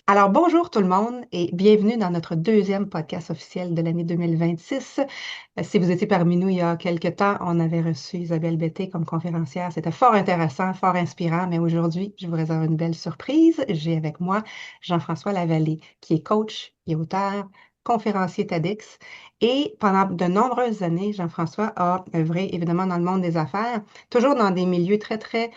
Alors, bonjour tout le monde et bienvenue dans notre deuxième podcast officiel de l'année 2026. Si vous étiez parmi nous il y a quelque temps, on avait reçu Isabelle Betté comme conférencière. C'était fort intéressant, fort inspirant, mais aujourd'hui, je vous réserve une belle surprise. J'ai avec moi Jean-François Lavallée, qui est coach et auteur, conférencier TEDx. Et pendant de nombreuses années, Jean-François a œuvré évidemment dans le monde des affaires, toujours dans des milieux très, très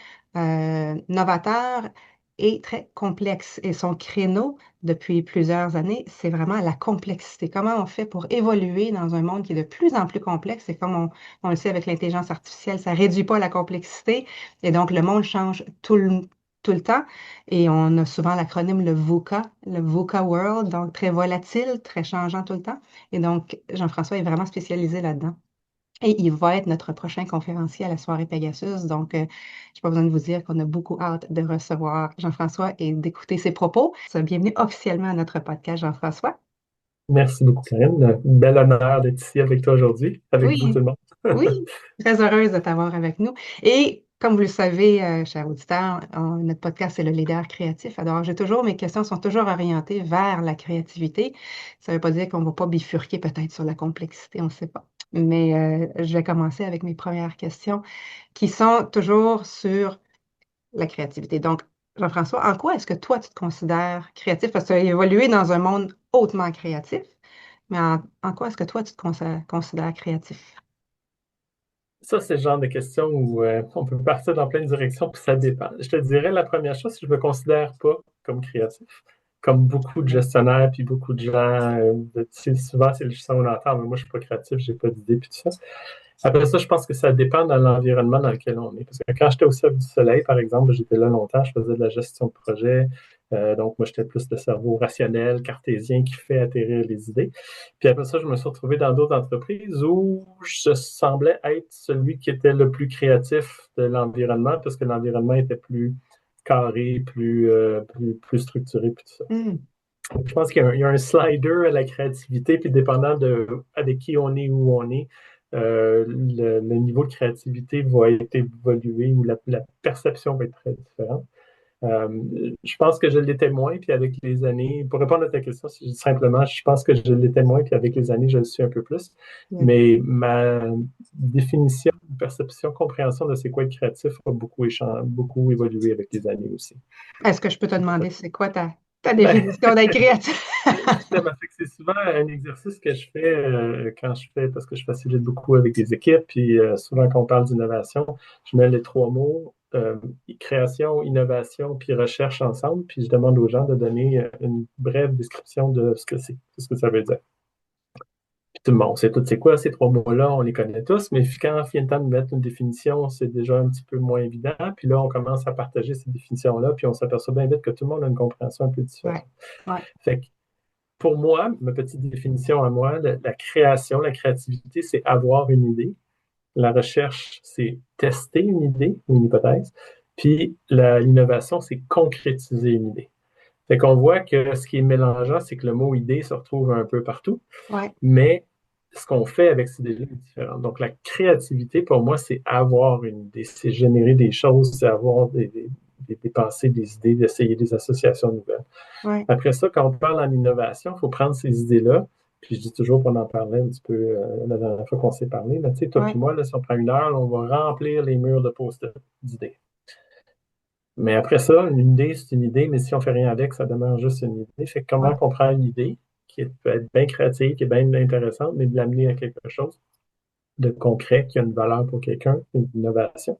novateurs et très complexe. Et son créneau, depuis plusieurs années, c'est vraiment la complexité. Comment on fait pour évoluer dans un monde qui est de plus en plus complexe? Et comme on le sait avec l'intelligence artificielle, ça réduit pas la complexité. Et donc, le monde change tout le temps. Et on a souvent l'acronyme le VUCA World, donc très volatile, très changeant tout le temps. Et donc, Jean-François est vraiment spécialisé là-dedans. Et il va être notre prochain conférencier à la soirée Pegasus. Donc, je n'ai pas besoin de vous dire qu'on a beaucoup hâte de recevoir Jean-François et d'écouter ses propos. Bienvenue officiellement à notre podcast, Jean-François. Merci beaucoup, Karine. Bel honneur d'être ici avec toi aujourd'hui, avec vous tout Oui, le monde. oui, très heureuse de t'avoir avec nous. Et comme vous le savez, chers auditeurs, notre podcast, c'est le leader créatif. Alors, mes questions sont toujours orientées vers la créativité. Ça ne veut pas dire qu'on ne va pas bifurquer peut-être sur la complexité, on ne sait pas. Mais je vais commencer avec mes premières questions qui sont toujours sur la créativité. Donc, Jean-François, en quoi est-ce que toi, tu te considères créatif? Parce que tu as évolué dans un monde hautement créatif, mais en quoi est-ce que toi, tu te considères créatif? Ça, c'est le genre de questions où on peut partir dans plein de directions, puis ça dépend. Je te dirais, la première chose, c'est que je me considère pas comme créatif. Comme beaucoup de gestionnaires, puis beaucoup de gens, tu sais, souvent, c'est le son qu'on entend, mais moi, je suis pas créatif, j'ai pas d'idée, puis tout ça. Après ça, je pense que ça dépend dans l'environnement dans lequel on est. Parce que quand j'étais au Cercle du Soleil, par exemple, j'étais là longtemps, je faisais de la gestion de projet. Donc, moi, j'étais plus le cerveau rationnel, cartésien, qui fait atterrir les idées. Puis après ça, je me suis retrouvé dans d'autres entreprises où je semblais être celui qui était le plus créatif de l'environnement, parce que l'environnement était plus carré, plus structuré, puis tout ça. Hmm. Je pense qu'il y a un slider à la créativité, puis dépendant de avec qui on est, où on est, le niveau de créativité va être évolué ou la perception va être très différente. Je pense que je l'étais moins, puis avec les années, pour répondre à ta question, simplement, je pense que je l'étais moins, puis avec les années, je le suis un peu plus. Mais ma définition, perception, compréhension de c'est quoi être créatif a beaucoup évolué avec les années aussi. Est-ce que je peux te demander c'est quoi ta Ben, définition d'être créatif? justement, fait que c'est souvent un exercice que je fais quand je fais, parce que je facilite beaucoup avec des équipes, puis souvent quand on parle d'innovation, je mets les trois mots, création, innovation, puis recherche ensemble, puis je demande aux gens de donner une brève description de ce que c'est, ce que ça veut dire. Puis tout le monde sait tout c'est quoi ces trois mots-là, on les connaît tous, mais quand vient le temps de mettre une définition, c'est déjà un petit peu moins évident, puis là, on commence à partager ces définitions-là, puis on s'aperçoit bien vite que tout le monde a une compréhension un peu Ouais, différente. ouais. Fait que pour moi, ma petite définition à moi, la création, la créativité, c'est avoir une idée. La recherche, c'est tester une idée ou une hypothèse. Puis l'innovation, c'est concrétiser une idée. Fait qu'on voit que ce qui est mélangeant, c'est que le mot idée se retrouve un peu partout, Ouais. mais ce qu'on fait avec ces idées est différent. Donc, la créativité, pour moi, c'est avoir une idée, c'est générer des choses, c'est avoir des pensées, des idées, d'essayer des associations nouvelles. Ouais. Après ça, quand on parle en innovation, il faut prendre ces idées-là. Puis je dis toujours qu'on en parlait un petit peu la dernière fois qu'on s'est parlé. Tu sais, toi Ouais. puis moi, là, si on prend une heure, on va remplir les murs de post-it d'idées. Mais après ça, une idée, c'est une idée, mais si on fait rien avec, ça demeure juste une idée. Fait que comment Ouais. on prend une idée peut être bien créative, qui est bien intéressante, mais de l'amener à quelque chose de concret, qui a une valeur pour quelqu'un, une innovation.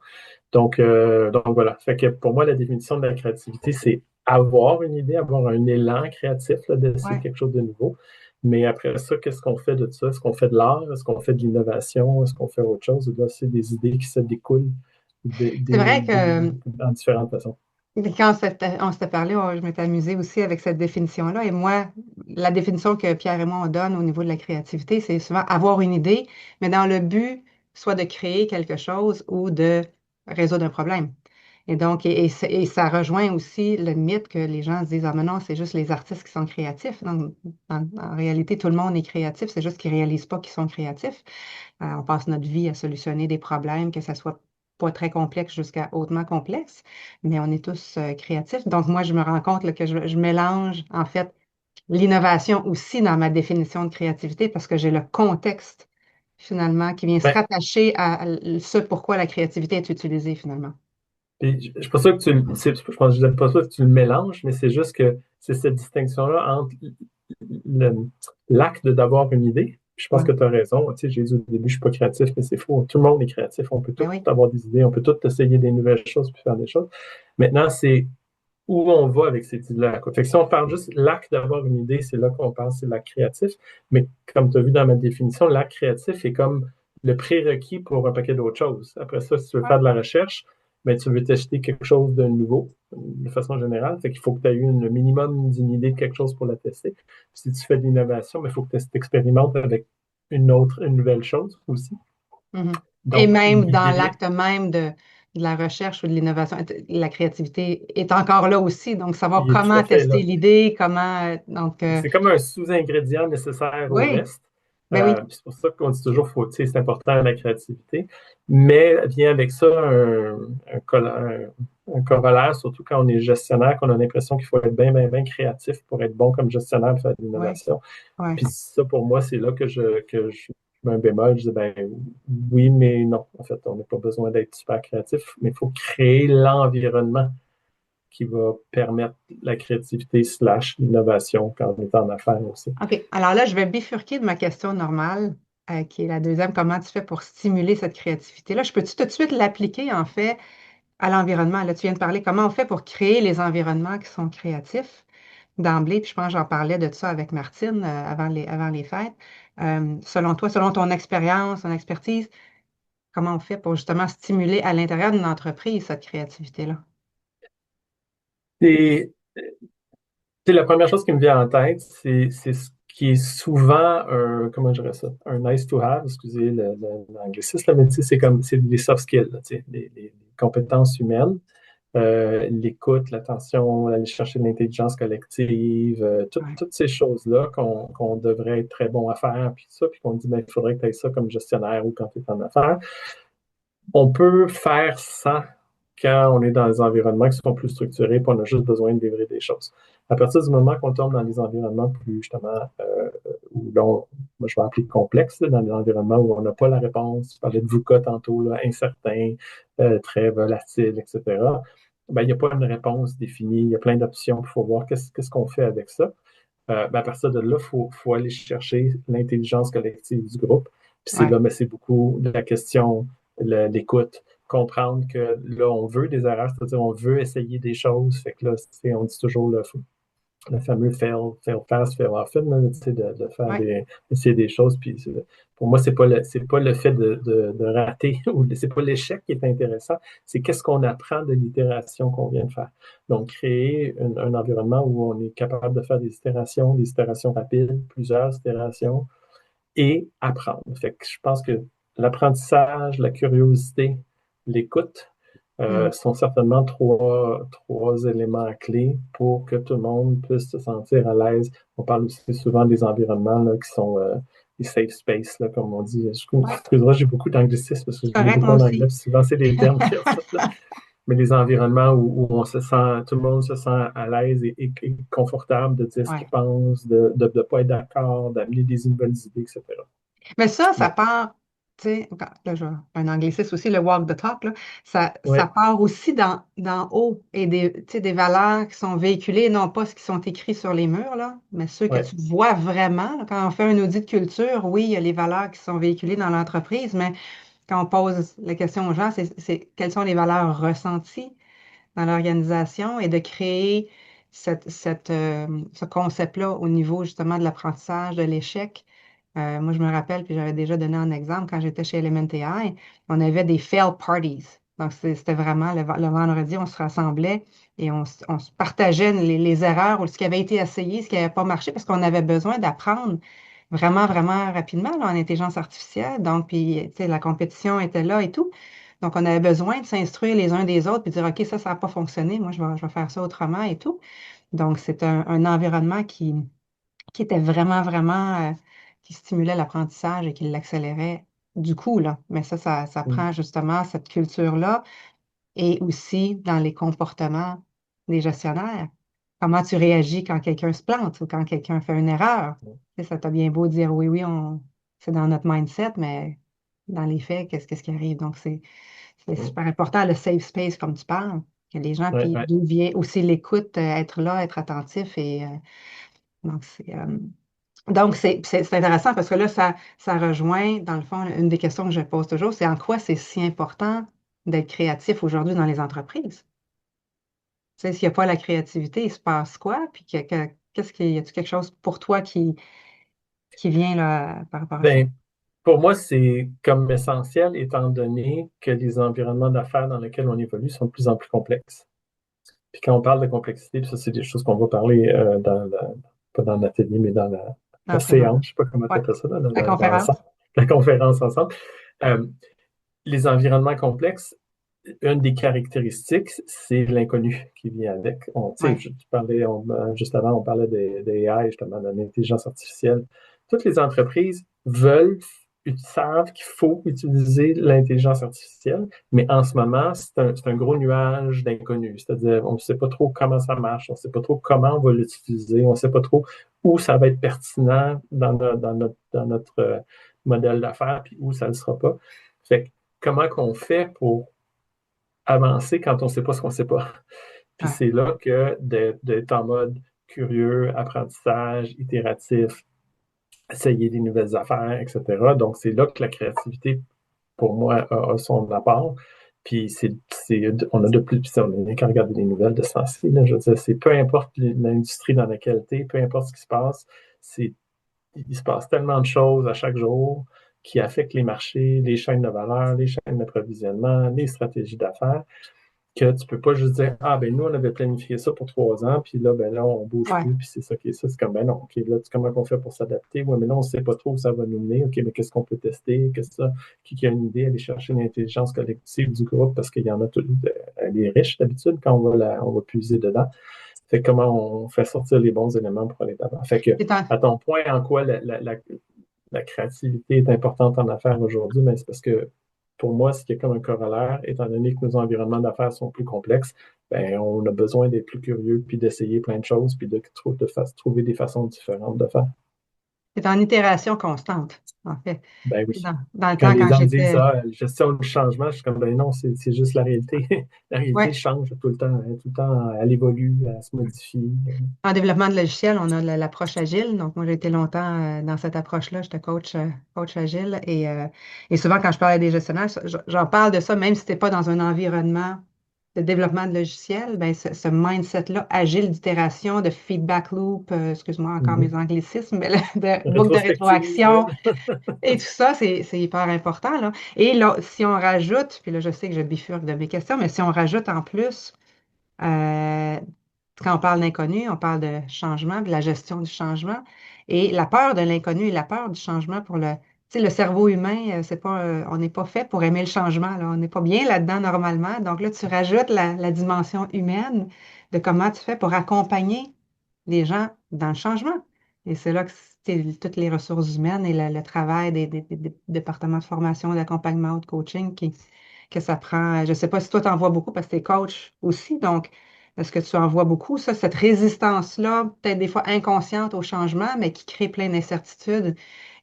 Donc voilà. Fait que pour moi, la définition de la créativité, c'est avoir une idée, avoir un élan créatif, là, d'essayer Ouais. quelque chose de nouveau. Mais après ça, qu'est-ce qu'on fait de ça? Est-ce qu'on fait de l'art? Est-ce qu'on fait de l'innovation? Est-ce qu'on fait autre chose? Là, c'est des idées qui se découlent C'est vrai que en différentes façons. quand on s'était parlé, je m'étais amusée aussi avec cette définition-là. Et moi, la définition que Pierre et moi on donne au niveau de la créativité, c'est souvent avoir une idée, mais dans le but soit de créer quelque chose ou de résoudre un problème. Et donc, et ça rejoint aussi le mythe que les gens se disent, ah mais non, c'est juste les artistes qui sont créatifs. Donc, en réalité, tout le monde est créatif, c'est juste qu'ils ne réalisent pas qu'ils sont créatifs. On passe notre vie à solutionner des problèmes, que ce soit pas très complexe jusqu'à hautement complexe, mais on est tous créatifs. Donc, moi, je me rends compte là, que je mélange, en fait, l'innovation aussi dans ma définition de créativité parce que j'ai le contexte, finalement, qui vient se Ben, rattacher à ce pourquoi la créativité est utilisée, finalement. puis, je suis pas sûr que je pense, je dis pas sûr que tu le mélanges, mais c'est juste que c'est cette distinction-là entre le- l'acte d'avoir une idée. Je pense Ouais. que tu as raison. Tu sais, j'ai dit au début, je suis pas créatif, mais c'est faux. Tout le monde est créatif. On peut Ben tous oui. avoir des idées, on peut tous essayer des nouvelles choses puis faire des choses. Maintenant, c'est où on va avec cette idée-là. Fait que si on parle juste l'acte d'avoir une idée, c'est là qu'on pense, c'est l'acte créatif. Mais comme tu as vu dans ma définition, l'acte créatif est comme le prérequis pour un paquet d'autres choses. Après ça, si tu veux Ouais. faire de la recherche, mais tu veux tester quelque chose de nouveau, de façon générale, fait qu'il faut que tu aies eu un minimum d'une idée de quelque chose pour la tester. Puis si tu fais de l'innovation, il faut que tu expérimentes avec une nouvelle chose aussi. Mhm. Et Donc, même dans l'idée, l'acte même de la recherche ou de l'innovation, la créativité est encore là aussi. Donc, savoir il est tout comment à fait tester là. l'idée, comment. Donc, C'est comme un sous-ingrédient nécessaire au oui, reste. ben oui, C'est pour ça qu'on dit toujours, faut, tu sais, c'est important la créativité. Mais vient avec ça un corollaire, surtout quand on est gestionnaire, qu'on a l'impression qu'il faut être bien, bien, bien créatif pour être bon comme gestionnaire et faire de oui, l'innovation. oui. Puis ça, pour moi, c'est là que je mets un bémol. Je dis, ben oui, mais non. En fait, on n'a pas besoin d'être super créatif, mais il faut créer l'environnement qui va permettre la créativité slash l'innovation quand on est en affaires aussi. OK. Alors là, je vais bifurquer de ma question normale, qui est la deuxième. Comment tu fais pour stimuler cette créativité-là? Je peux-tu tout de suite l'appliquer, en fait, à l'environnement? Là, tu viens de parler comment on fait pour créer les environnements qui sont créatifs d'emblée. Puis je pense que j'en parlais de ça avec Martine avant les fêtes. Selon toi, selon ton expérience, ton expertise, comment on fait pour justement stimuler à l'intérieur d'une entreprise cette créativité-là? Et la première chose qui me vient en tête, c'est ce qui est souvent un, comment je dirais ça, un nice to have, excusez l'anglicisme, là, mais tu sais, c'est comme, c'est les soft skills, là, tu sais, les compétences humaines, l'écoute, l'attention, aller chercher de l'intelligence collective, Ouais, toutes ces choses-là qu'on devrait être très bon à faire, puis ça, puis qu'on dit, ben, il faudrait que tu aies ça comme gestionnaire ou quand tu es en affaires. On peut faire ça quand on est dans des environnements qui sont plus structurés, puis on a juste besoin de livrer des choses. À partir du moment qu'on tombe dans des environnements plus, justement, où l'on, moi je vais appeler complexe, dans des environnements où on n'a pas la réponse, tu parlais de VUCA tantôt, là, incertain, très volatile, etc., ben, il n'y a pas une réponse définie, il y a plein d'options, il faut voir qu'est-ce qu'on fait avec ça. Ben, à partir de là, faut aller chercher l'intelligence collective du groupe. Puis c'est ouais, là, mais c'est beaucoup de la question, l'écoute, comprendre que là, on veut des erreurs, c'est-à-dire on veut essayer des choses. Fait que là, on dit toujours le fameux fail fast, fail often, là, de faire ouais, essayer des choses. Puis pour moi, c'est pas le fait de rater ou c'est pas l'échec qui est intéressant, c'est qu'est-ce qu'on apprend de l'itération qu'on vient de faire. Donc, créer un environnement où on est capable de faire des itérations rapides, plusieurs itérations et apprendre. Fait que je pense que l'apprentissage, la curiosité, l'écoute, mhm, sont certainement trois éléments clés pour que tout le monde puisse se sentir à l'aise. On parle aussi souvent des environnements là, qui sont des safe space, là, comme on dit. ouais, Excuse-moi, j'ai beaucoup d'anglicisme parce que c'est je lis correct, beaucoup moi en anglais, aussi. puis souvent c'est les termes qui ressortent là. Mais des environnements où on se sent, tout le monde se sent à l'aise et confortable de dire ce qu'il Ouais. pense, de ne pas être d'accord, d'amener des nouvelles idées, etc. Mais ça Mais, part, tu sais, là, un anglicisme aussi, le walk the talk, là, ça ouais, part aussi d'en haut et tu sais, des valeurs qui sont véhiculées, non pas ce qui sont écrits sur les murs, là, mais ceux que ouais, tu vois vraiment. Là. Quand on fait un audit de culture, oui, il y a les valeurs qui sont véhiculées dans l'entreprise, mais quand on pose la question aux gens, c'est quelles sont les valeurs ressenties dans l'organisation et de créer ce concept-là au niveau justement de l'apprentissage, de l'échec. Moi, je me rappelle, puis j'avais déjà donné un exemple quand j'étais chez Elementai, on avait des fail parties. Donc, c'était vraiment le vendredi, on se rassemblait et on se partageait les erreurs ou ce qui avait été essayé, ce qui n'avait pas marché, parce qu'on avait besoin d'apprendre vraiment, vraiment rapidement là, en intelligence artificielle. Donc, puis, tu sais, la compétition était là et tout. Donc, on avait besoin de s'instruire les uns des autres puis de dire, OK, ça n'a pas fonctionné, moi, je vais faire ça autrement et tout. Donc, c'est un environnement qui était vraiment, vraiment, qui stimulait l'apprentissage et qui l'accélérait du coup, là. Mais ça Mm. prend justement cette culture-là et aussi dans les comportements des gestionnaires. Comment tu réagis quand quelqu'un se plante ou quand quelqu'un fait une erreur? Tu sais, ça t'a bien beau dire oui, oui, c'est dans notre mindset, mais dans les faits, qu'est-ce qui arrive? Donc, c'est Mm. super important, le safe space, comme tu parles, que les gens, Ouais, puis ouais. d'où vient aussi l'écoute, être là, être attentif. Et donc, c'est intéressant parce que là, ça rejoint, dans le fond, une des questions que je pose toujours, c'est en quoi c'est si important d'être créatif aujourd'hui dans les entreprises? Tu sais, s'il n'y a pas la créativité, il se passe quoi? Puis y a-t-il quelque chose pour toi qui vient là, par rapport à ça? Ben, pour moi, c'est comme essentiel, étant donné que les environnements d'affaires dans lesquels on évolue sont de plus en plus complexes. Puis quand on parle de complexité, puis ça, c'est des choses qu'on va parler pas dans l'atelier, mais dans la Dans séance, je présence. ne sais pas comment tu Ouais. appelles ça, La conférence? la conférence ensemble. Euh, les environnements complexes, une des caractéristiques, c'est l'inconnu qui vient avec. Tu sais, Ouais. tu parlais, juste avant, on parlait des AI, justement, de l'intelligence artificielle. Toutes les entreprises savent qu'il faut utiliser l'intelligence artificielle, mais en ce moment, c'est un gros nuage d'inconnu. C'est-à-dire, on ne sait pas trop comment ça marche, on ne sait pas trop comment on va l'utiliser, on ne sait pas trop où ça va être pertinent dans notre modèle d'affaires, puis où ça ne le sera pas. Fait que, comment qu'on fait pour avancer quand on ne sait pas ce qu'on ne sait pas? Puis Ouais. c'est là que d'être en mode curieux, apprentissage, itératif, essayer des nouvelles affaires, etc. Donc, c'est là que la créativité, pour moi, a son apport. Puis, on a de plus, puis on n'a qu'à regarder les nouvelles de ce temps-ci. Je veux dire, c'est peu importe l'industrie dans laquelle tu es, peu importe ce qui se passe, c'est, il se passe tellement de choses à chaque jour qui affectent les marchés, les chaînes de valeur, les chaînes d'approvisionnement, les stratégies d'affaires que tu peux pas juste dire, ah, ben nous, on avait planifié ça pour 3 ans, puis là, ben là, on bouge Ouais. plus, puis c'est ça qui est ça. C'est comme, ben non, OK, là, comment on fait pour s'adapter? Ouais, mais là, on sait pas trop où ça va nous mener. OK, mais qu'est-ce qu'on peut tester? Qu'est-ce que ça? Qui a une idée? Aller chercher l'intelligence collective du groupe, parce qu'il y en a tout, elle est riche d'habitude quand on va puiser dedans. Fait que comment on fait sortir les bons éléments pour aller d'avant. Fait que, C'est un- à ton point, en quoi la créativité est importante en affaires aujourd'hui, mais c'est parce que pour moi, ce qui est comme un corollaire, étant donné que nos environnements d'affaires sont plus complexes, ben, on a besoin d'être plus curieux, puis d'essayer plein de choses, puis de trouver des façons différentes de faire. c'est en itération constante, en fait. Ben Tu sais, oui. dans le Quand temps, les quand gens me disent, j'étais ah, gestion du changement, je suis comme, ben non, c'est juste la réalité. La réalité ouais, change tout le temps, hein, tout le temps, elle évolue, elle se modifie. en développement de logiciel, on a l'approche agile. Donc, moi, j'ai été longtemps dans cette approche-là. J'étais coach agile. Et souvent, quand je parle à des gestionnaires, j'en parle de ça, même si tu n'es pas dans un environnement de développement de logiciel, ben, ce mindset-là, agile d'itération, de feedback loop, excuse-moi encore mes Mhm. anglicismes, mais de boucle de Rétrospective. rétroaction et tout ça, c'est hyper important, là. Et là, si on rajoute, puis là, je sais que je bifurque de mes questions, mais si on rajoute en plus euh, quand on parle d'inconnu, on parle de changement, de la gestion du changement. Et la peur de l'inconnu et la peur du changement pour tu sais, le cerveau humain, c'est pas, on n'est pas fait pour aimer le changement, là. On n'est pas bien là-dedans normalement. Donc là, tu rajoutes la dimension humaine de comment tu fais pour accompagner les gens dans le changement. Et c'est là que c'est toutes les ressources humaines et le travail des départements de formation, d'accompagnement ou de coaching que ça prend. Je ne sais pas si toi, tu en vois beaucoup parce que tu es coach aussi. Donc, est-ce que tu en vois beaucoup, ça, cette résistance-là, peut-être des fois inconsciente au changement, mais qui crée plein d'incertitudes.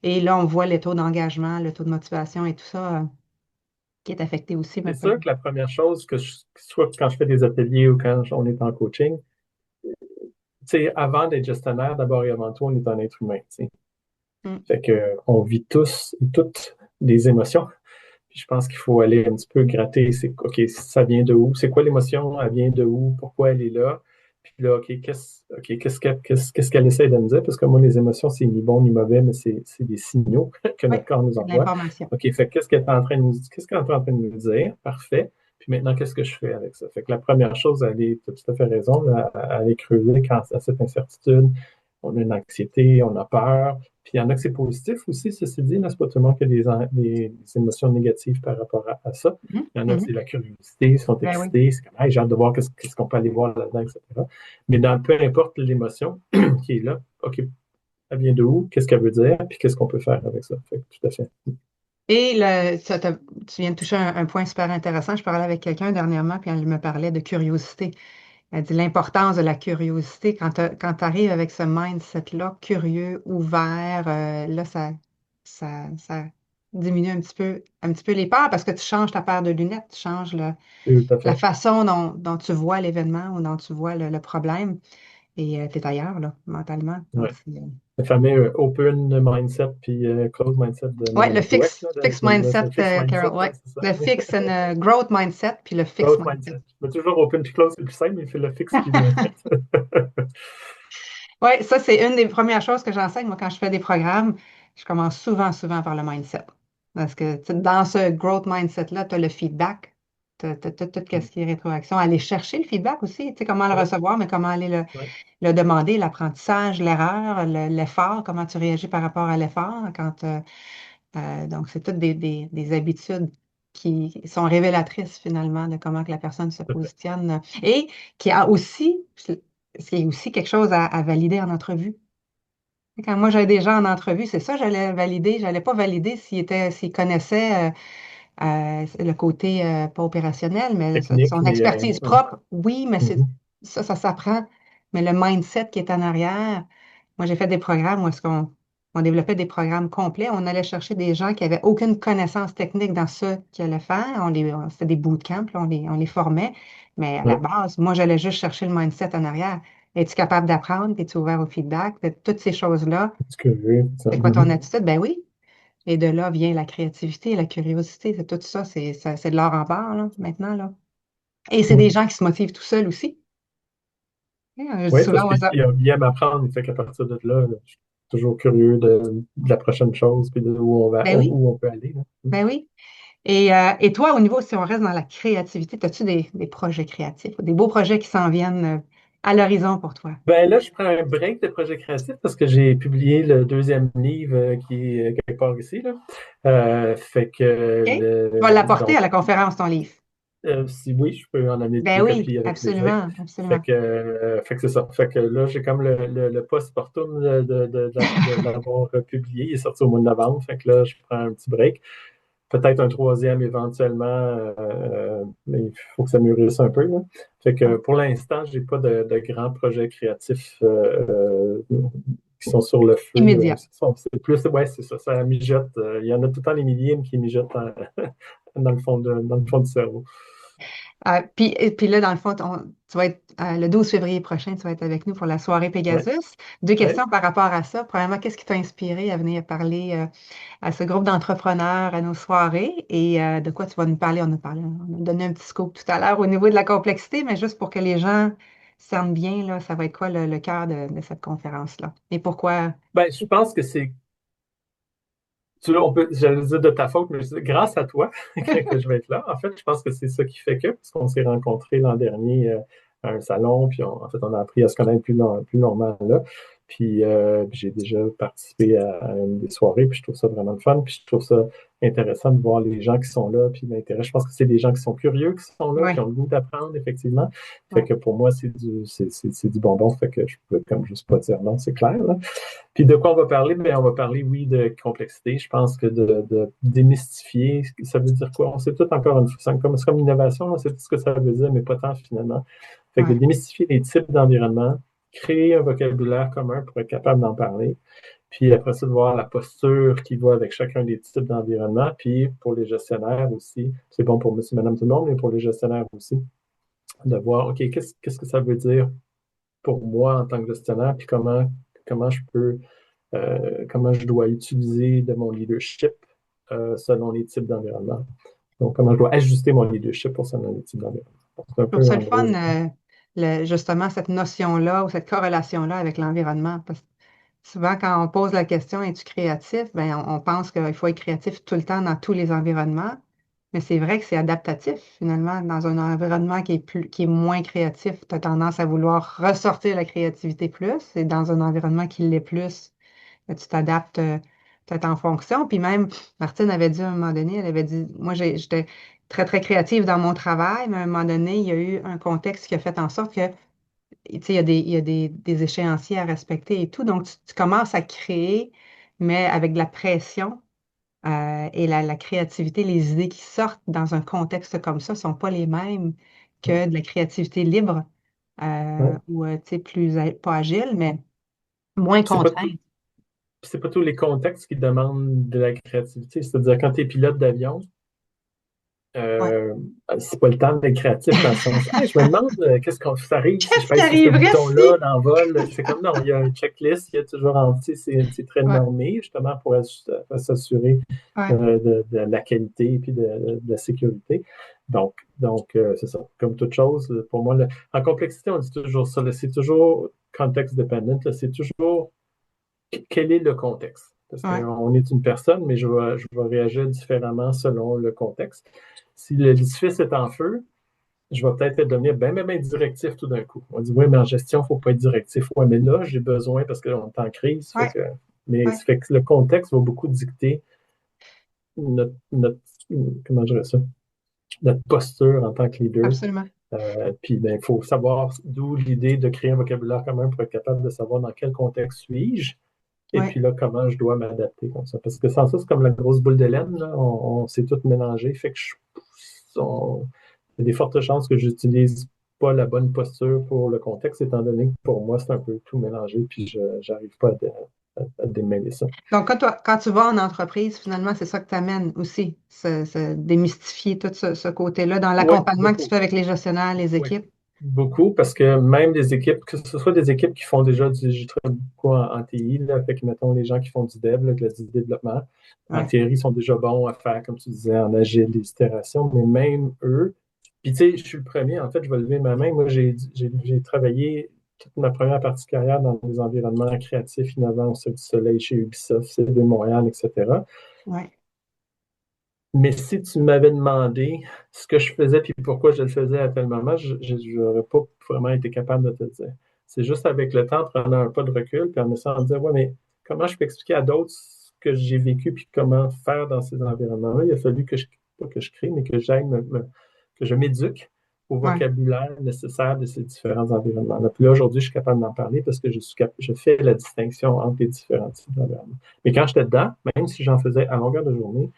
Et là, on voit le taux d'engagement, le taux de motivation et tout ça qui est affecté aussi un C'est peu. sûr que la première chose soit quand je fais des ateliers ou quand on est en coaching, tu sais, avant d'être gestionnaire, d'abord et avant tout, on est un être humain, tu sais. Mm. Fait que, on vit tous et toutes des émotions. Puis je pense qu'il faut aller un petit peu gratter, OK, ça vient de où? C'est quoi l'émotion? Elle vient de où? Pourquoi elle est là? Puis là, OK, qu'est-ce qu'elle essaie de me dire? Parce que moi, les émotions, c'est ni bon ni mauvais, mais c'est des signaux que Oui, notre corps nous c'est de envoie. l'information. OK, fait que qu'est-ce qu'elle est en train de nous dire? Parfait. Puis maintenant, qu'est-ce que je fais avec ça? Fait que la première chose, tu as tout à fait raison, à aller creuser quand à cette incertitude, on a une anxiété, on a peur. Puis il y en a que c'est positif aussi, ceci dit, c'est pas tout le monde qui a des émotions négatives par rapport à ça. Mhm, Il y en a que mhm. c'est la curiosité, ils sont Ben oui. excités, c'est comme, hey, j'ai hâte de voir qu'est-ce qu'on peut aller voir là-dedans, etc. Mais peu importe l'émotion qui est là, OK, elle vient de où, qu'est-ce qu'elle veut dire, puis qu'est-ce qu'on peut faire avec ça. Fait que, tout à fait. Et tu viens de toucher un point super intéressant. Je parlais avec quelqu'un dernièrement, puis elle me parlait de curiosité. Elle dit l'importance de la curiosité. Quand tu arrives avec ce mindset-là, curieux, ouvert, là, ça diminue un petit peu les peurs parce que tu changes ta paire de lunettes, tu changes Tout à la fait. façon dont tu vois l'événement ou dont tu vois le problème et tu es ailleurs, là, mentalement. Donc, Ouais. Le fameux open mindset puis closed mindset de ouais, le Melanie Dweck, là, fixed le mindset, fixed mindset, Carol, ouais, ouais. c'est ça. Le fixed and growth mindset, puis le fixed Growth mindset. mindset. Mais toujours open puis closed, c'est plus simple, mais il fait le fixe puis le. Oui, ça, c'est une des premières choses que j'enseigne. Moi, quand je fais des programmes, je commence souvent, souvent par le mindset. Parce que tu sais, dans ce growth mindset-là, tu as le feedback, tu as, tout ce qui est rétroaction. Aller chercher le feedback aussi, tu sais, comment le Ouais, recevoir, mais comment aller ouais, le demander, l'apprentissage, l'erreur, l'effort, comment tu réagis par rapport à l'effort. Donc, c'est toutes des habitudes qui sont révélatrices finalement de comment que la personne se tout à fait. positionne et qui a aussi, c'est aussi quelque chose à valider en entrevue. Quand moi j'avais des gens en entrevue, c'est ça, j'allais valider. J'allais pas valider s'ils connaissaient le côté pas opérationnel, mais Technique, son mais. expertise Ouais. propre, oui, mais Mhm. ça s'apprend. Mais le mindset qui est en arrière, moi j'ai fait des programmes où est-ce on développait des programmes complets. On allait chercher des gens qui avaient aucune connaissance technique dans ce qu'ils allaient faire. C'était des bootcamps, là, on les formait. Mais à la Ouais. base, moi j'allais juste chercher le mindset en arrière. Es-tu capable d'apprendre? Es-tu ouvert au feedback? Toutes ces choses-là. Ce que je veux, ça. C'est quoi ton Mhm. attitude? Ben oui. Et de là vient la créativité, la curiosité, c'est tout ça, c'est de l'or en barre, là, maintenant, là. Et c'est des Mhm. gens qui se motivent tout seuls aussi. Je dis Oui, parce souvent aux qu'il autres, il aime apprendre, il fait qu'à partir de là, je suis toujours curieux de la prochaine chose puis de où on va, ben oui, où on peut aller, là. Mhm. ben oui. Et toi, au niveau, si on reste dans la créativité, as-tu des projets créatifs, des beaux projets qui s'en viennent à l'horizon pour toi? Ben là, je prends un break de projet créatif parce que j'ai publié le deuxième livre qui est quelque part ici, là. Fait que OK? Tu vas l'apporter donc à la conférence, ton livre. si oui, je peux en amener Ben deux oui, copies avec plaisir. absolument, absolument. Fait que c'est ça. Fait que là, j'ai comme le post-mortem de l'avoir publié. Il est sorti au mois de novembre. Fait que là, je prends un petit break. Peut-être un troisième éventuellement, mais il faut que ça mûrisse un peu, là. Fait que Ouais. pour l'instant, j'ai pas de grands projets créatifs qui sont sur le feu. Immédiat. C'est plus, ouais, c'est ça, ça mijote. Il y en a tout le temps les milliers qui mijotent dans le fond dans le fond du cerveau. Et puis là, dans le fond, tu vas être le 12 février prochain, tu vas être avec nous pour la soirée Ouais, Pegasus. Deux ouais. questions par rapport à ça. Premièrement, qu'est-ce qui t'a inspiré à venir parler à ce groupe d'entrepreneurs à nos soirées et de quoi tu vas nous parler? On a donné un petit scoop tout à l'heure au niveau de la complexité, mais juste pour que les gens cernent bien, là, ça va être quoi le cœur de cette conférence-là? Et pourquoi? Ben, je pense que c'est j'allais dire de ta faute, mais je dis grâce à toi que je vais être là. En fait, je pense que c'est ça qui fait que, parce qu'on s'est rencontrés l'an dernier à un salon, puis en fait, on a appris à se connaître plus longuement là. Puis j'ai déjà participé à une des soirées, puis je trouve ça vraiment le fun, puis je trouve ça intéressant de voir les gens qui sont là, puis l'intérêt. Je pense que c'est des gens qui sont curieux qui sont là, qui Oui, ont le goût d'apprendre, effectivement. Fait oui. que pour moi, c'est du bonbon, fait que je peux comme juste pas dire non, c'est clair, là. Puis de quoi on va parler? Bien, on va parler, oui, de complexité. Je pense que de démystifier, ça veut dire quoi? On sait tout encore une fois, c'est comme innovation, on sait tout ce que ça veut dire, mais pas tant finalement. Fait que de Ouais. démystifier les types d'environnement, créer un vocabulaire commun pour être capable d'en parler, puis après ça, de voir la posture qui va avec chacun des types d'environnement, puis pour les gestionnaires aussi, c'est bon pour monsieur, madame, tout le monde, mais pour les gestionnaires aussi, de voir, OK, qu'est-ce que ça veut dire pour moi en tant que gestionnaire, puis comment je peux comment je dois utiliser de mon leadership selon les types d'environnement. Donc, comment je dois ajuster mon leadership pour selon les types d'environnement. C'est un Je trouve peu ça le en gros. fun, justement, cette notion-là ou cette corrélation-là avec l'environnement. Parce que souvent, quand on pose la question, es-tu créatif? Ben, on pense qu'il faut être créatif tout le temps dans tous les environnements. Mais c'est vrai que c'est adaptatif, finalement. Dans un environnement qui est moins créatif, tu as tendance à vouloir ressortir la créativité plus. Et dans un environnement qui l'est plus, ben, tu t'adaptes peut-être en fonction. Puis même, Martine avait dit à un moment donné, elle avait dit, moi, j'étais très, très créative dans mon travail, mais à un moment donné, il y a eu un contexte qui a fait en sorte que, tu sais, il y a des échéanciers à respecter et tout. Donc, tu commences à créer, mais avec de la pression Et la créativité, les idées qui sortent dans un contexte comme ça ne sont pas les mêmes que de la créativité libre Ouais. ou tu sais, pas agile, mais moins C'est pas tout- contrainte. c'est pas tous les contextes qui demandent de la créativité. C'est-à-dire, quand tu es pilote d'avion, Ouais. Euh, c'est pas le temps d'être créatif dans le sens, hey, je me demande qu'est-ce qu'on ça arrive si je Qu'est-ce qui pèse sur ce arriverait bouton-là si? dans le vol. Je fais comme non, il y a un checklist, il y a toujours en tu sais, c'est très Ouais, normé, justement, pour s'assurer ouais, de la qualité et puis de la sécurité. Donc, c'est ça. Comme toute chose, pour moi, en complexité, on dit toujours ça, là, c'est toujours context dependent, là, c'est toujours quel est le contexte? Parce ouais, qu'on est une personne, mais je vais réagir différemment selon le contexte. Si l'édifice est en feu, je vais peut-être devenir bien directif tout d'un coup. On dit, oui, mais en gestion, il ne faut pas être directif. Oui, mais là, j'ai besoin parce qu'on est en crise. ouais, Mais ouais, ça fait que le contexte va beaucoup dicter notre comment je dirais ça, notre posture en tant que leader. absolument. Puis, ben, il faut savoir d'où l'idée de créer un vocabulaire commun pour être capable de savoir dans quel contexte suis-je. Et Ouais. puis là, comment je dois m'adapter comme ça. Parce que sans ça, c'est comme la grosse boule de laine, là. On s'est tout mélangé. Fait que il y a des fortes chances que j'utilise pas la bonne posture pour le contexte, étant donné que pour moi, c'est un peu tout mélangé, puis je n'arrive pas à démêler ça. Donc, quand tu vas en entreprise, finalement, c'est ça que tu amènes aussi, démystifier tout ce côté-là dans Oui, l'accompagnement que tu beaucoup. fais avec les gestionnaires, les Oui. équipes. Beaucoup, parce que même des équipes, que ce soit des équipes qui font déjà je travaille beaucoup en TI, là, fait que mettons les gens qui font du dev, là, du développement, en Ouais, théorie, sont déjà bons à faire, comme tu disais, en agile, des itérations, mais même eux, puis tu sais, je suis le premier, en fait, je vais lever ma main. Moi, j'ai travaillé toute ma première partie de carrière dans des environnements créatifs, innovants, au Cirque du Soleil, chez Ubisoft, CD Montréal, etc. ouais, Mais si tu m'avais demandé ce que je faisais et pourquoi je le faisais à tel moment, je n'aurais pas vraiment été capable de te le dire. C'est juste avec le temps, en prenant un pas de recul, puis en essayant de dire, ouais, mais comment je peux expliquer à d'autres ce que j'ai vécu puis comment faire dans ces environnements-là? Il a fallu pas que je crée, mais que que je m'éduque au ouais, vocabulaire nécessaire de ces différents environnements-là. Puis là, aujourd'hui, je suis capable d'en parler parce que je fais la distinction entre les différents types d'environnements. Mais quand j'étais dedans, même si j'en faisais à longueur de journée,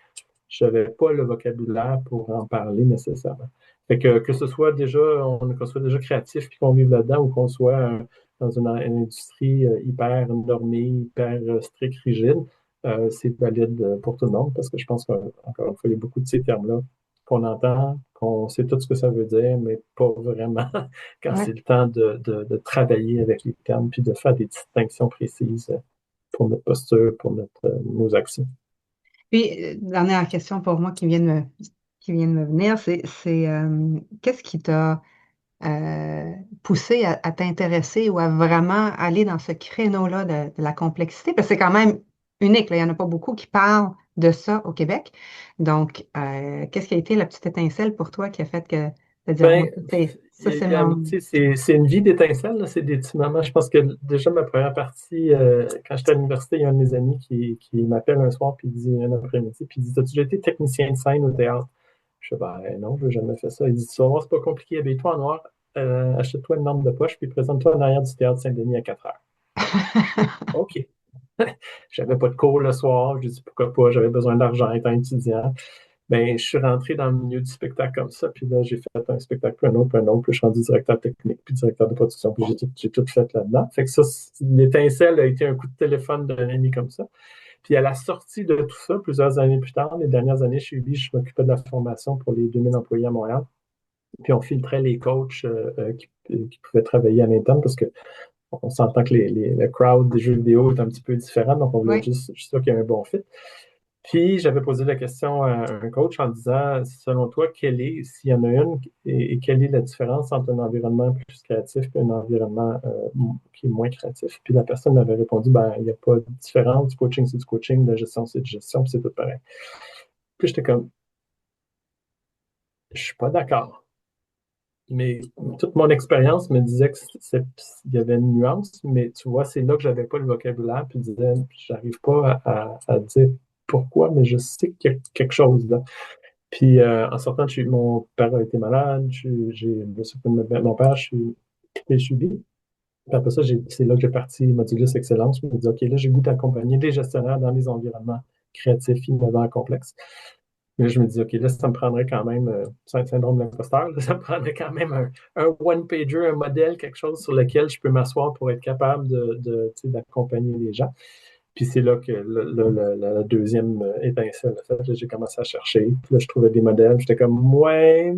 je n'avais pas le vocabulaire pour en parler nécessairement. Fait que ce soit déjà, qu'on soit déjà créatif puis qu'on vive là-dedans ou qu'on soit dans une industrie hyper normée, hyper stricte, rigide, c'est valide pour tout le monde parce que je pense qu'encore une fois, il y a beaucoup de ces termes-là qu'on entend, qu'on sait tout ce que ça veut dire, mais pas vraiment quand c'est ouais. le temps de travailler avec les termes puis de faire des distinctions précises pour notre posture, pour nos actions. Puis, dernière question pour moi qui vient de me venir, c'est qu'est-ce qui t'a poussé à t'intéresser ou à vraiment aller dans ce créneau-là de la complexité? Parce que c'est quand même unique, là. Il n'y en a pas beaucoup qui parlent de ça au Québec. Donc, qu'est-ce qui a été la petite étincelle pour toi qui a fait que de dire, moi, Ben, ça, c'est tu mon... sais, c'est une vie d'étincelle, là, c'est des petits moments. Je pense que déjà ma première partie, quand j'étais à l'université, il y a un de mes amis qui m'appelle un soir, puis il dit, un après-midi, puis il dit, as-tu déjà été technicien de scène au théâtre? Je fais, ben non, je n'ai jamais fait ça. Il dit, tu vas voir, c'est pas compliqué, habille-toi en noir, achète-toi une lampe de poche, puis présente-toi en arrière du théâtre Saint-Denis à 4 heures. OK. J'avais pas de cours le soir, je dis pourquoi pas, j'avais besoin d'argent étant étudiant. Ben, je suis rentré dans le milieu du spectacle comme ça, puis là, j'ai fait un spectacle, puis un autre, puis je suis rendu directeur technique, puis directeur de production, puis j'ai tout fait là-dedans. Fait que ça, l'étincelle a été un coup de téléphone d'un ami comme ça. Puis à la sortie de tout ça, plusieurs années plus tard, les dernières années chez Ubi, je m'occupais de la formation pour les 2000 employés à Montréal. Puis on filtrait les coachs qui pouvaient travailler à l'interne parce que on s'entend que le crowd des jeux vidéo est un petit peu différent, donc on voulait Oui, juste sûr qu'il y ait un bon fit. Puis, j'avais posé la question à un coach en disant, selon toi, s'il y en a une, et quelle est la différence entre un environnement plus créatif et un environnement qui est moins créatif? Puis la personne m'avait répondu, ben, il n'y a pas de différence, du coaching, c'est du coaching, de la gestion, c'est de gestion, puis c'est tout pareil. Puis j'étais comme, je suis pas d'accord. Mais toute mon expérience me disait qu'il y avait une nuance, mais tu vois, c'est là que j'avais pas le vocabulaire, puis je disais, j'arrive pas à dire pourquoi, mais je sais qu'il y a quelque chose là. Puis en sortant, mon père a été malade, j'ai me suis occupé de mon père, j'ai subi. Puis après ça, c'est là que j'ai parti Modulus Excellence. Je me dis, OK, là, j'ai goût d'accompagner des gestionnaires dans les environnements créatif, innovant, complexe. Mais là, je me dis, OK, là, ça me prendrait quand même, c'est un syndrome de l'imposteur, là, ça me prendrait quand même un one-pager, un modèle, quelque chose sur lequel je peux m'asseoir pour être capable tu sais, d'accompagner les gens. Puis c'est là que la deuxième étincelle, en fait, là, j'ai commencé à chercher. Puis là, je trouvais des modèles. J'étais comme, ouais,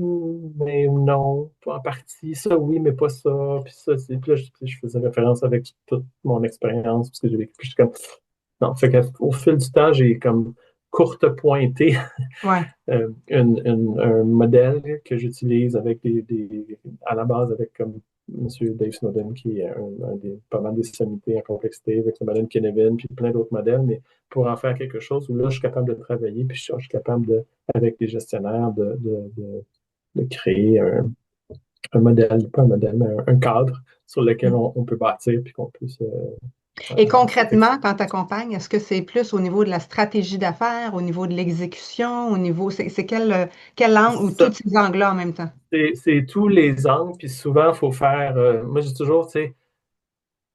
mais non, pas en partie. Ça, oui, mais pas ça. Puis ça, c'est. Puis là, je faisais référence avec toute mon expérience, parce que j'ai vécu. Puis j'étais comme, non. Fait qu'au fil du temps, j'ai comme courte pointé Ouais. un modèle que j'utilise avec à la base avec comme M. Dave Snowden, qui est pas mal des sommités en complexité, avec le modèle Kinevin, puis plein d'autres modèles, mais pour en faire quelque chose où là, je suis capable de travailler, puis je suis capable avec les gestionnaires, de créer un modèle, pas un modèle, mais un cadre sur lequel Mm. on peut bâtir, puis qu'on peut Et avancer. Fait que concrètement, quand tu accompagnes, est-ce que c'est plus au niveau de la stratégie d'affaires, au niveau de l'exécution, au niveau, c'est quel angle ou tous ça, ces angles-là en même temps? c'est tous les angles, puis souvent, il faut faire. Moi, j'ai toujours, tu sais,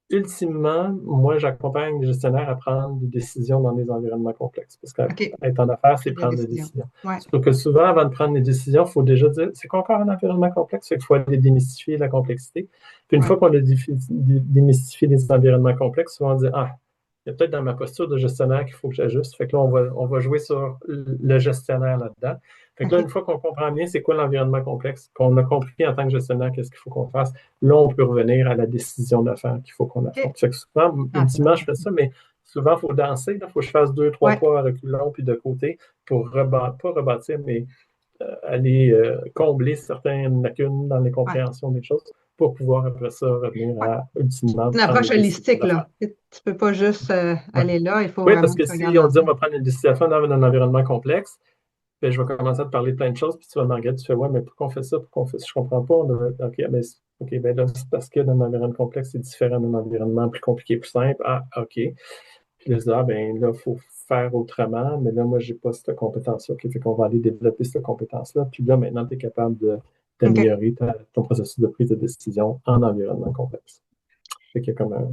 ultimement, moi, j'accompagne les gestionnaires à prendre des décisions dans des environnements complexes. Parce OK. qu'être en affaires, c'est Prise de prendre des décision. décisions. Ouais. Sauf que souvent, avant de prendre des décisions, il faut déjà dire, c'est quoi encore un environnement complexe? Fait qu'il faut aller démystifier la complexité. Puis une Ouais. fois qu'on a démystifié les environnements complexes, souvent on dit, ah, il y a peut-être dans ma posture de gestionnaire qu'il faut que j'ajuste. Fait que là, on va jouer sur le gestionnaire là-dedans. Fait que là, une OK. fois qu'on comprend bien c'est quoi l'environnement complexe, qu'on a compris en tant que gestionnaire qu'est-ce qu'il faut qu'on fasse, là, on peut revenir à la décision d'affaires qu'il faut qu'on OK. affronte. Fait que souvent, Ah, c'est ultimement, je fais intéressant. ça, mais souvent, il faut danser. Il faut que je fasse deux, trois Ouais. pas à reculons puis de côté pour pas rebâtir, mais aller combler certaines lacunes dans les Ouais. compréhensions des choses pour pouvoir après ça revenir Ouais. à ultimement Une prendre les approche décisions holistique, d'affaires. là. Tu peux pas juste Ouais. aller là, il faut Oui, parce vraiment que que tu regardes si on dit on l'ensemble. va prendre une décision dans un environnement complexe, ben, je vais commencer à te parler de plein de choses, puis tu vas me regarder, tu fais, ouais, mais pourquoi on fait ça? Pourquoi on fait ça? Je comprends pas. OK, ben, OK, ben là, c'est parce que dans un environnement complexe, c'est différent d'un environnement plus compliqué, plus simple. Ah, OK. Puis là, je dis, ah, ben là, il faut faire autrement, mais là, moi, j'ai pas cette compétence-là. OK, fait qu'on va aller développer cette compétence-là. Puis là, maintenant, tu es capable OK. d'améliorer ton processus de prise de décision en environnement complexe. Fait qu'il y a comme un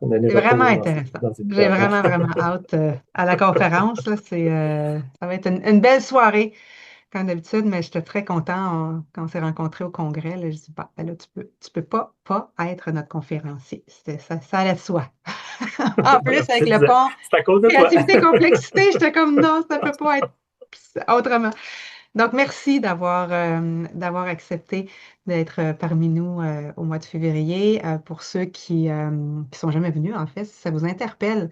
C'est vraiment aller-retour intéressant. dans ces J'ai univers-là. vraiment, vraiment hâte à la conférence. Là. Ça va être une belle soirée, comme d'habitude, mais j'étais très content quand on s'est rencontrés au congrès. Là, je dis, bah, ben là, tu peux pas être notre conférencier. Ça allait de soi. En plus, Alors, tu avec le disais, pont c'est à cause de toi. créativité, complexité, j'étais comme non, ça peut pas être autrement. Donc, merci d'avoir accepté d'être parmi nous au mois de février. Pour ceux qui sont jamais venus, en fait, si ça vous interpelle,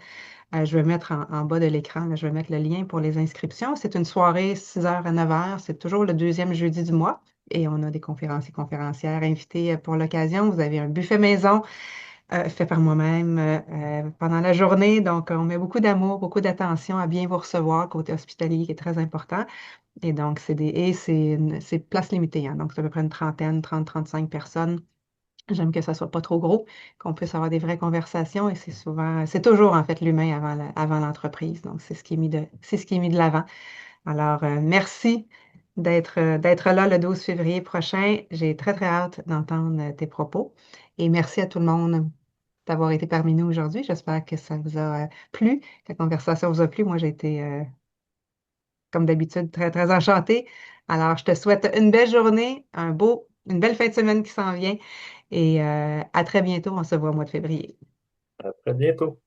je vais mettre en bas de l'écran, là, je vais mettre le lien pour les inscriptions. C'est une soirée 6 heures à 9 heures. C'est toujours le deuxième jeudi du mois. Et on a des conférenciers et conférencières invités pour l'occasion. Vous avez un buffet maison fait par moi-même pendant la journée. Donc, on met beaucoup d'amour, beaucoup d'attention à bien vous recevoir, côté hospitalier qui est très important. Et donc, c'est place limitée, hein. Donc, c'est à peu près une trentaine, 35 personnes. J'aime que ça soit pas trop gros, qu'on puisse avoir des vraies conversations et c'est toujours en fait l'humain avant l'entreprise. Donc, c'est ce qui est mis de l'avant. Alors, merci d'être là le 12 février prochain. J'ai très, très hâte d'entendre tes propos. Et merci à tout le monde d'avoir été parmi nous aujourd'hui. J'espère que ça vous a plu, que la conversation vous a plu. Moi, j'ai été comme d'habitude, très, très enchantée. Alors, je te souhaite une belle journée, une belle fin de semaine qui s'en vient et à très bientôt. On se voit au mois de février. À très bientôt.